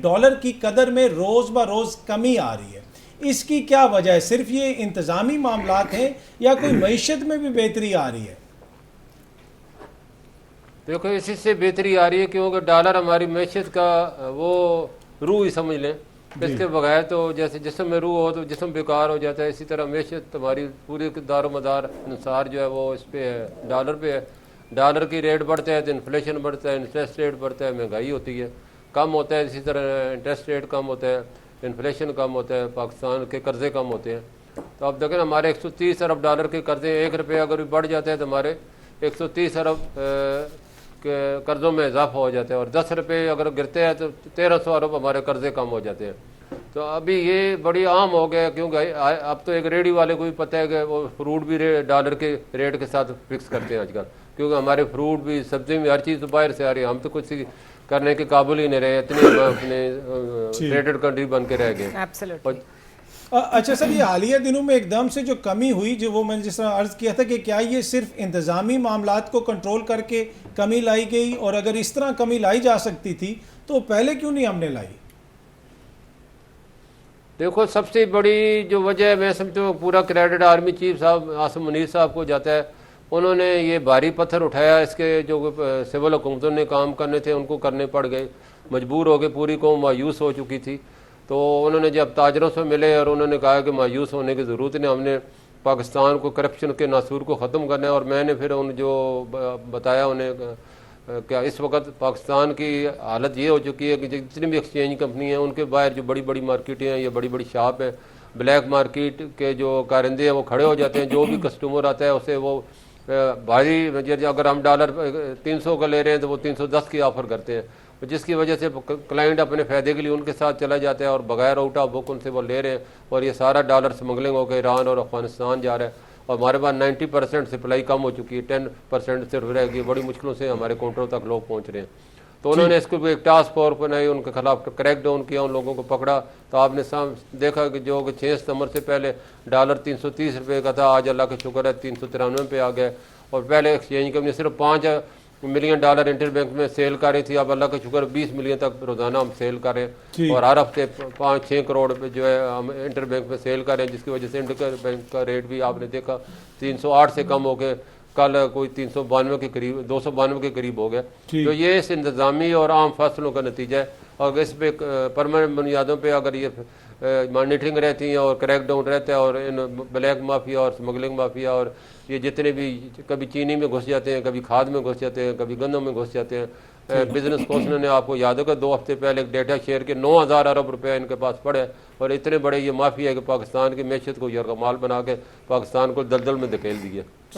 Dollar की कदर में रोज़ ब रोज़ कमी आ रही है। इसकी क्या वजह है? सिर्फ ये इंतज़ामी मामलात हैं या कोई मईशत में भी बेहतरी आ रही है? देखो, इसी से बेहतरी आ रही है क्योंकि डॉलर हमारी मैशियत का वो रूह ही समझ लें। इसके बगैर तो जैसे जिस्म में रूह हो तो जिस्म बेकार हो जाता है, इसी तरह मैशियत हमारी पूरी दारो मदार अनुसार जो है वो इस पे है, डॉलर पे है। डॉलर की रेट बढ़ता है तो इन्फ्लेशन बढ़ता है, इंटरेस्ट रेट बढ़ता है, महंगाई होती है, कम होता है, इसी तरह इंटरेस्ट रेट कम होता है, इन्फ्लेशन कम होता है, पाकिस्तान के कर्जे कम होते हैं। तो अब देखें हमारे 130 अरब डॉलर के कर्जे 1 रुपये अगर भी बढ़ जाते हैं तो हमारे 130 अरब के कर्ज़ों में इजाफा हो जाता है, और 10 रुपये अगर गिरते हैं तो 1300 अरब हमारे कर्जे कम हो जाते हैं। तो अभी ये बड़ी आम हो गया क्योंकि अब तो एक रेडी वाले को भी पता है कि वो फ्रूट भी डॉलर के रेट के साथ फिक्स करते हैं आजकल, क्योंकि हमारे फ्रूट भी सब्जी में हर चीज़ तो बाहर से आ रही है, हम तो कुछ करने के काबिल ही नहीं रहे, इतने अपने ट्रेडेड कंट्री बन के रह गए। अच्छा सर, ये हालिया दिनों में एकदम से जो कमी हुई, जो वो मैंने जिस तरह अर्ज़ किया था कि क्या ये सिर्फ इंतज़ामी मामलात को कंट्रोल करके कमी लाई गई, और अगर इस तरह कमी लाई जा सकती थी तो पहले क्यों नहीं हमने लाई? देखो, सबसे बड़ी जो वजह है मैं समझता हूँ पूरा क्रेडिट आर्मी चीफ साहब आसिम मुनीर साहब को जाता है। उन्होंने ये भारी पत्थर उठाया, इसके जो सिविल हुकूमतों ने काम करने थे उनको करने पड़ गए, मजबूर हो गए, पूरी कौम मायूस हो चुकी थी। तो उन्होंने जब ताजरों से मिले और उन्होंने कहा कि मायूस होने की ज़रूरत नहीं, हमने पाकिस्तान को करप्शन के नासूर को ख़त्म करना है। और मैंने फिर उन जो बताया उन्हें क्या इस वक्त पाकिस्तान की हालत ये हो चुकी है कि जितनी भी एक्सचेंज कंपनी हैं उनके बाहर जो बड़ी बड़ी मार्केटें हैं या बड़ी बड़ी शॉप है, ब्लैक मार्केट के जो कारिंदे हैं वो खड़े हो जाते हैं, जो भी कस्टमर आता है उसे वो भारी, अगर हम डॉलर 300 का ले रहे हैं तो वो 310 की ऑफ़र करते हैं, जिसकी वजह से क्लाइंट अपने फ़ायदे के लिए उनके साथ चला जाता है और बगैर आउट ऑफ बुक उनसे वो ले रहे हैं, और ये सारा डॉलर स्मगलिंग होकर ईरान और अफगानिस्तान जा रहा है। और हमारे पास 90% सप्लाई कम हो चुकी है, 10% सिर्फ रह गई, बड़ी मुश्किलों से हमारे काउंटरों तक लोग पहुँच रहे हैं। तो उन्होंने इसको एक टास्क फोर्स बनाई, उनके खिलाफ क्रैक डाउन किया, उन लोगों को पकड़ा। तो आपने देखा कि जो 6 सितंबर से पहले डॉलर 330 रुपये का था, आज अल्लाह का शुक्र है 393 पे आ गया। और पहले एक्सचेंज कंपनी सिर्फ 5 मिलियन डॉलर इंटरबैंक में सेल कर रही थी, अब अल्लाह का शुक्र 20 मिलियन तक रोजाना हम सेल कर रहे हैं, और हर हफ्ते 5-6 करोड़ पे जो है हम इंटरबैंक में सेल कर रहे हैं, जिसकी वजह से इंटरबैंक का रेट भी आपने देखा 308 से कम हो गए, कल कोई 392 के करीब 292 के करीब हो गया। तो ये इस इंतजामी और आम फैसलों का नतीजा है। और इस पे परमानेंट बुनियादों पे अगर ये मॉनिटरिंग रहती है और क्रैक डाउन रहता है, और इन ब्लैक माफिया और स्मगलिंग माफिया और ये जितने भी कभी चीनी में घुस जाते हैं, कभी खाद में घुस जाते हैं, कभी गंदों में घुस जाते हैं। बिजनेस कौंसिल ने आपको याद होगा 2 हफ्ते पहले एक डेटा शेयर के 9000 अरब रुपए इनके पास पड़े, और इतने बड़े ये माफिया है कि पाकिस्तान की मैशियत को यरगमाल बना के पाकिस्तान को दलदल में धकेल दिया।